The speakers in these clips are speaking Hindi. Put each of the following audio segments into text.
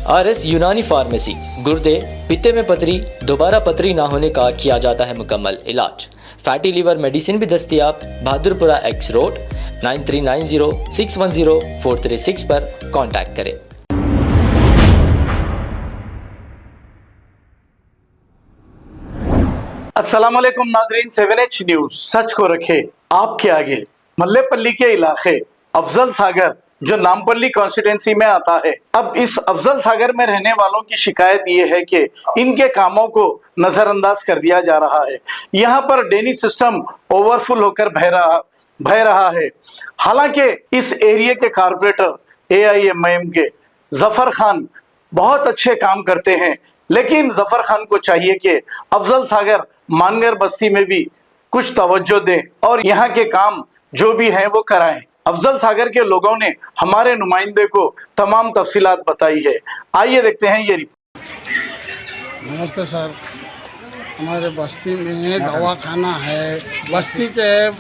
RS यूनानी फार्मेसी, गुर्दे, पित्ते में पथरी, दोबारा पथरी ना होने का किया जाता है मुकम्मल इलाज। फैटी लीवर मेडिसिन भी दस्तियाब। बहादुरपुरा X रोड 9390610436 पर कांटेक्ट करें। अस्सलाम वालेकुम नाजरीन, 7H न्यूज सच को रखे आपके आगे। मल्लेपल्ली के इलाके अफजल सागर जो नामपल्ली कॉन्स्टिट्यूंसी में आता है, अब इस अफजल सागर में रहने वालों की शिकायत ये है कि इनके कामों को नजरअंदाज कर दिया जा रहा है। यहाँ पर ड्रेनेज सिस्टम ओवरफुल होकर बह रहा है। हालांकि इस एरिया के कारपोरेटर AIMIM के जफर खान बहुत अच्छे काम करते हैं, लेकिन जफर खान को चाहिए कि अफजल सागर मानगर बस्ती में भी कुछ तवज्जो दें और यहाँ के काम जो भी हैं वो कराएं। अफजल सागर के लोगों ने हमारे नुमाइंदे को तमाम तफसीलात बताई है। आइए देखते हैं ये रिपोर्ट। नमस्ते सर, हमारे बस्ती में दवाखाना है। बस्ती के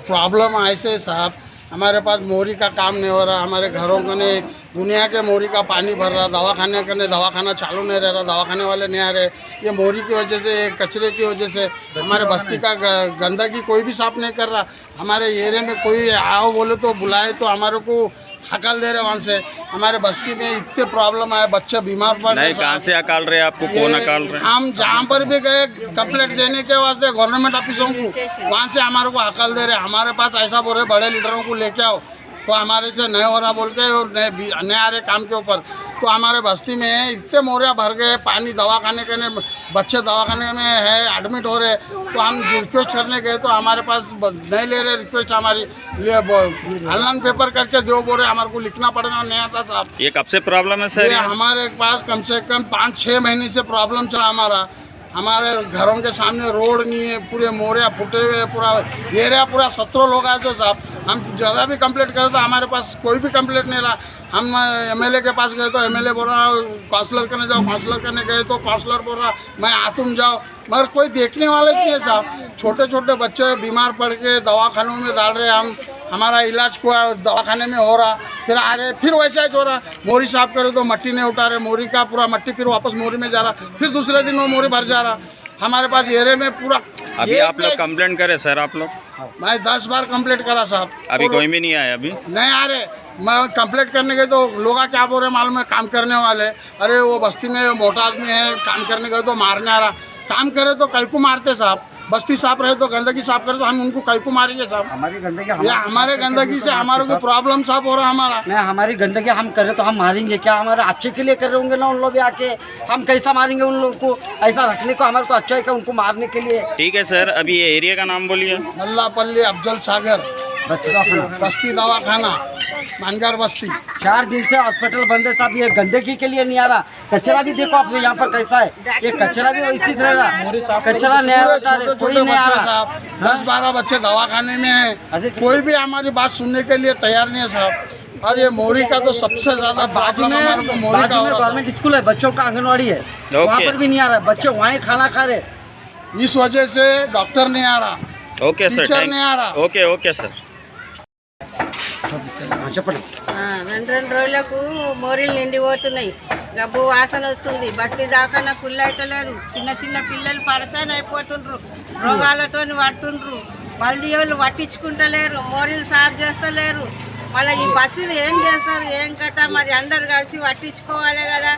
प्रॉब्लम ऐसे साहब, हमारे पास मोरी का काम नहीं हो रहा, हमारे घरों का नहीं, दुनिया के मोरी का पानी भर रहा, दवाखाने करने दवाखाना चालू नहीं रह रहा, दवाखाने वाले नहीं आ रहे। ये मोरी की वजह से, कचरे की वजह से हमारे बस्ती का गंदगी कोई भी साफ नहीं कर रहा। हमारे एरिया में कोई आओ बोले तो बुलाए तो हमारे को हकल दे रहे वहाँ से। हमारे बस्ती में इतने प्रॉब्लम आए, बच्चे बीमार पड़ रहे। कहाँ से अकाल रहे आपको, कौन अकाल रहे? हम जहाँ पर भी गए कंप्लेंट देने के वास्ते गवर्नमेंट ऑफिसों को, वहाँ से हमारे को हकल दे रहे। हमारे पास ऐसा बोल रहे बड़े लीडरों को लेके आओ, तो हमारे से नहीं हो रहा बोल के और नहीं आ रहे काम के ऊपर। तो हमारे बस्ती में इतने मोरिया भर गए, पानी दवाखाने करने, बच्चे दवाखाने में है एडमिट हो रहे। तो हम रिक्वेस्ट करने गए तो हमारे पास नहीं ले रहे रिक्वेस्ट हमारी। ये ऑनलाइन पेपर करके दो बोल रहे, हमारे को लिखना पड़ेगा, नहीं आता साहब। ये कब से प्रॉब्लम है सर? ये हमारे पास कम से कम 5-6 महीने से प्रॉब्लम चला हमारा। हमारे घरों के सामने रोड नहीं है, पूरे मोरिया फूटे हुए, पूरा एरिया पूरा 17 लोग आए जो साहब। हम जरा भी कंप्लेंट करें तो हमारे पास कोई भी कंप्लेंट नहीं रहा। हम MLA के पास गए तो MLA बोल रहा काउंसलर करने जाओ, काउंसलर करने गए तो काउंसलर बोल रहा मैं तुम जाओ, मगर कोई देखने वाले नहीं है साहब। छोटे छोटे बच्चे बीमार पड़ के दवाखानों में डाल रहे, हम हमारा इलाज को दवाखाने में हो रहा, फिर आ रहे, फिर वैसा ही हो रहा। मोरी साफ करे तो मट्टी नहीं उठा रहे, मोरी का पूरा मट्टी फिर वापस मोरी में जा रहा, फिर दूसरे दिन वो मोरी भर जा रहा। हमारे पास एरिया में पूरा। अभी आप लोग कंप्लेंट करे सर? आप लोग? मैं 10 बार कंप्लेंट करा साहब, अभी कोई भी नहीं आया? अभी नहीं आ रहे। मैं कंप्लेंट करने गए तो लोग क्या बोल रहे मालूम है, काम करने वाले, अरे वो बस्ती में मोटा आदमी है, काम करने गए तो मारने आ रहा। काम करे तो कई को मारते साहब, बस्ती साफ रहे तो गंदगी साफ करे तो हम उनको कई को मारेंगे साहब। हमारी गंदगी हमारे गंदगी से हमारे को प्रॉब्लम साफ हो रहा हमारा। नहीं, हमारी गंदगी हम करें तो हम मारेंगे क्या? हमारे अच्छे के लिए कर रहे होंगे ना उन लोग भी आके, हम कैसा मारेंगे उन लोग को? ऐसा रखने को हमारे को अच्छा है क्या उनको मारने के लिए? ठीक है सर, अभी ये एरिया का नाम बोलिए। मल्लापल्ली अफजल सागर बस्ती दवाखाना मानगार बस्ती। 4 दिन से हॉस्पिटल बंद है साहब, ये गंदगी के लिए नहीं आ रहा। कचरा भी देखो आप यहाँ पर कैसा है, ये कचरा भी वैसे रह रहा, कचरा नहीं आ रहा, कोई नहीं आ रहा। 10-12 बच्चे दवाखाने में हैं, कोई भी हमारी बात सुनने के लिए तैयार नहीं है साहब। और ये मोरी का तो सबसे ज्यादा बाजू में गवर्नमेंट स्कूल है, बच्चों का आंगनवाड़ी है, वहाँ पर भी नहीं आ रहा, बच्चे वहाँ खाना खा रहे। इस वजह से डॉक्टर नहीं आ रहा, ओके सर, टीचर नहीं आ रहा। Okay sir. చెప్పండి. 2 రోజులకు మోరీలు నిండిపోతున్నాయి, గబ్బు వాసన వస్తుంది. బస్తీ దాకాన కుళ్ళు అయితలేరు, చిన్న చిన్న పిల్లలు పరేషాన్ అయిపోతుండ్రు, రోగాలతో పడుతుండ్రు. మళ్ళీ వాళ్ళు పట్టించుకుంటలేరు, మోరీలు సాఫ్ చేస్తలేరు. మళ్ళీ ఈ బస్తీలు ఏం చేస్తారు, ఏం కథ మరి? అందరు కలిసి పట్టించుకోవాలి కదా.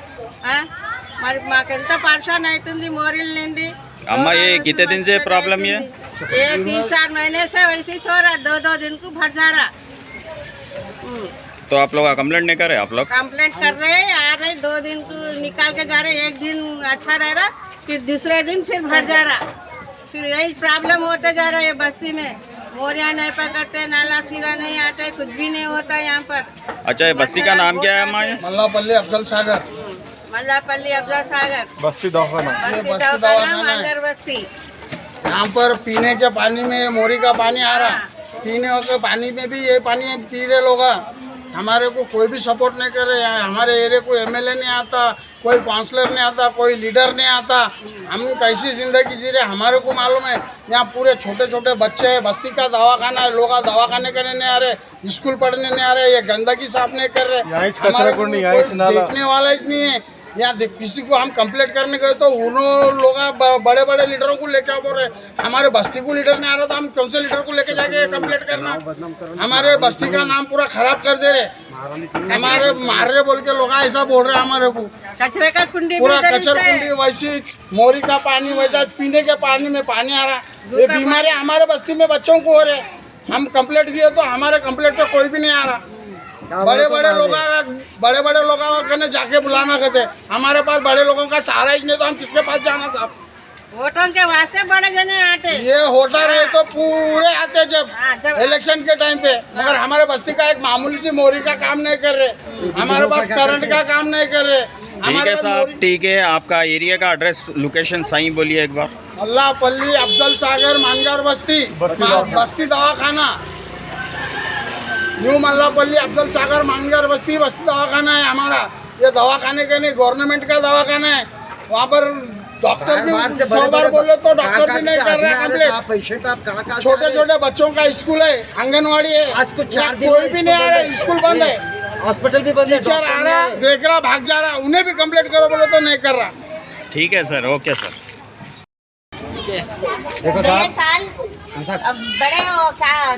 మరి మాకెంత పరేషాన్ అవుతుంది మోరీలు నిండి। अम्मा ये कितने दिन से प्रॉब्लम ये? 3-4 महीने से वैसे ही हो रहा, 2-2 दिन को भर जा रहा। तो आप लोग कंप्लेंट नहीं करे? आप लोग कंप्लेंट कर रहे, आ रहे, 2 दिन को निकाल के जा रहे, एक दिन अच्छा रह रहा, फिर दूसरे दिन फिर भर जा रहा। फिर यही प्रॉब्लम होता जा रहा है बस्ती में। मोरिया नहीं पकड़ते, नाला सीधा नहीं आते, कुछ भी नहीं होता यहाँ पर। अच्छा, ये बस्ती का नाम क्या है अम्मा? मल्लापल्ली अफजल सागर मल्लापल्ली अफजल सागर बस्ती दवाखाना मानगर बस्ती। यहाँ पर पीने के पानी में मोरी का पानी आ रहा, पीने के पानी में भी ये पानी पी रहे लोग। हमारे को कोई भी सपोर्ट नहीं कर रहे हैं। हमारे एरिया को MLA नहीं आता, कोई काउंसलर नहीं आता, कोई लीडर नहीं आता। हम कैसी ज़िंदगी जी रहे हमारे को मालूम है। यहाँ पूरे छोटे छोटे बच्चे हैं, बस्ती का दवाखाना है, लोग दवाखाने करने नहीं आ रहे, स्कूल पढ़ने नहीं आ रहे, ये गंदगी साफ नहीं कर रहे, हमारे को कोई देखने वाला ही नहीं है। या किसी को हम कंप्लेंट करने गए तो उन्होंने लोग बड़े बड़े लीडरों को लेके आ बोल रहे हमारे बस्ती को लीडर नहीं आ रहा था, हम कौन से लीडर को लेके जाके कंप्लेंट करना, हमारे बस्ती का नाम पूरा खराब कर दे रहे, हमारे मार रहे बोल के लोग ऐसा बोल रहे हमारे को। कचरे का कुंडी पूरा कचर कुंडी वैसी, मोरी का पानी वैसा, पीने के पानी में पानी आ रहा, ये बीमारियां हमारे बस्ती में बच्चों को हो रहे। हम कंप्लेंट दिए तो हमारे कंप्लेंट पे कोई भी नहीं आ रहा। बड़े बड़े लोग कहने जाके बुलाना कहते, हमारे पास बड़े लोगों का सहारा ही नहीं तो हम किसके पास जाना साहब। वोटों के वास्ते बड़े जने आते, ये होता रहे तो पूरे आते जब इलेक्शन के टाइम पे, मगर हमारे बस्ती का एक मामूली सी मोरी का काम नहीं कर रहे, हमारे पास करंट का काम नहीं कर रहे। ठीक है साहब, ठीक है, आपका एरिया का एड्रेस लोकेशन सही बोलिए एक बार। मल्लापल्ली अफजल सागर मानगार बस्ती दवाखाना, न्यू मल्लापल्ली अफजल सागर मानगार बस्ती दवाखाना है हमारा। ये दवाखाने के नहीं गवर्नमेंट का दवाखाना है, वहाँ पर डॉक्टर भी 100 बार बोले तो डॉक्टर भी नहीं कर रहा कंप्लीट। छोटे छोटे बच्चों का स्कूल है, आंगनवाड़ी है, आज को 4 दिन कोई भी नहीं आ रहा, स्कूल बंद है, हॉस्पिटल भी बंद है, टीचर आ रहा देख रहा भाग जा रहा, उन्हें भी कंप्लेंट करो बोले तो नहीं कर रहा। ठीक है सर, ओके सर। देखो गए साहब, साल अब बड़े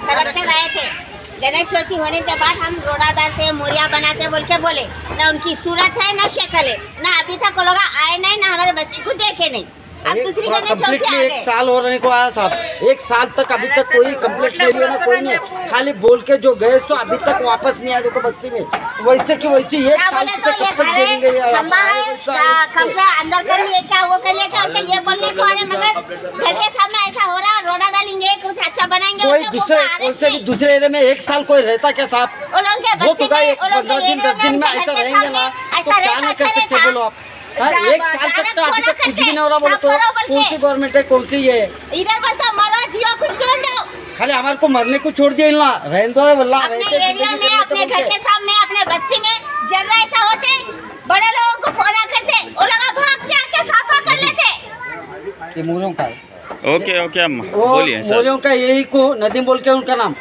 कलेक्टर आए थे, गणेश चौथी होने के बाद हम रोड़ा डालते मोरिया बनाते बोल के बोले ना, उनकी सूरत है ना शक्ल है ना, अभी तक वो लोग आए नहीं ना हमारे बस्ती को देखे नहीं। अब दूसरी गणेश चौथी आ कंप्लीटली 1 गए, साल होने को आया साहब, 1 साल तक अभी तक कोई कंप्लीट नहीं हुआ ना, कोई नहीं, खाली बोल के जो गए तो अभी तक वापस नहीं आए। देखो बस्ती में वैसे की वैसे 1 क्या साल बोले तक तो ये कब तक देंगे घर है, खंबा है, कंप्लेंट अंदर कर लिए क्या वो कर लिया क्या, उनके ये बोलने को आ रहे, मगर घर के सामने ऐसा हो रहा, रोड़ा डालेंगे कुछ अच्छा बनाएंगे, कोई उनके दूसरे मुंह पे आ कौन से रहे भी दूसरे एरिया में 1 साल कोई रहता क्या साहब? वो लोग के वो बस्ती तो में, एक वो लोग 15 दिन 10 दिन में ऐसा रहेंगे ना, तो क्या नहीं कर सकते बोलो आप। हाँ, 1 साल तक तो अभी तक कुछ भी नहीं हो रहा, बोलो तो कौन सी गवर्नमेंट है, कौन सी ये है? इधर बोलता मरो जियो कुछ क्यों दो, खाली हमारे को मरने को छोड़ दिया ना, रहने दो बोला। अपने एरिया में अपने घर के सामने अपने बस्ती में जरा ऐसा होते, बड़े लोगों को फोन करते, वो लोग भागते आके साफा कर लेते। ये मोरियों का है। ओके ओके अम्मा, वो बोलिए सर। मोरियों का यही को नदीम बोल के उनका नाम,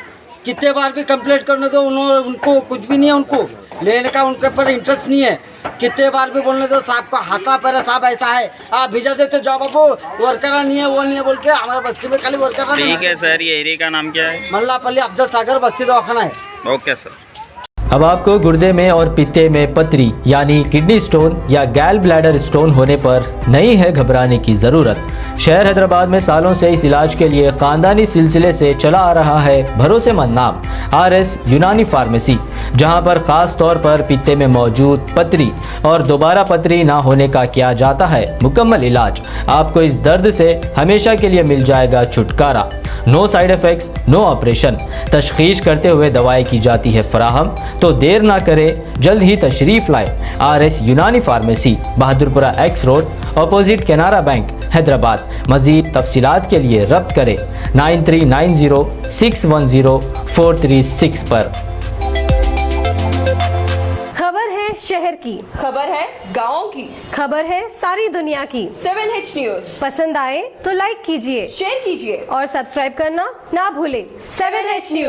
कितने बार भी कंप्लेंट करने दो, उनको कुछ भी नहीं है, उनको लेने का उनके पर इंटरेस्ट नहीं है। कितने बार भी बोलने दो साहब का हाथा पर साहब ऐसा है, आप भेजा देते जाओ बाबू, वर्कर नहीं है वो नहीं है बोल के, हमारे बस्ती में खाली वर्कर नहीं ठीक है सर, ये एरिया का नाम क्या है? मल्लापल्ली अफजल सागर बस्ती दवाखाना है। Okay sir. अब आपको गुर्दे में और पित्ते में पथरी यानी किडनी स्टोन या गैल ब्लैडर स्टोन होने पर नहीं है घबराने की ज़रूरत। शहर हैदराबाद में सालों से इस इलाज के लिए ख़ानदानी सिलसिले से चला आ रहा है भरोसेमंद नाम RS यूनानी फार्मेसी, जहां पर ख़ास तौर पर पित्ते में मौजूद पथरी और दोबारा पथरी ना होने का किया जाता है मुकम्मल इलाज। आपको इस दर्द से हमेशा के लिए मिल जाएगा छुटकारा। No side effects, no operation, तशखीस करते हुए दवाएं की जाती है फराहम। तो देर ना करें, जल्द ही तशरीफ़ लाए RS यूनानी pharmacy, Bahadurpura X road, opposite Canara bank, Hyderabad. मज़ीद तफसीलात के लिए रब्त करें 9390610436 पर। खबर है शहर की, खबर है गाँव की, खबर है सारी दुनिया की। 7H न्यूज पसंद आए तो लाइक कीजिए, शेयर कीजिए और सब्सक्राइब करना ना भूलें। 7H news.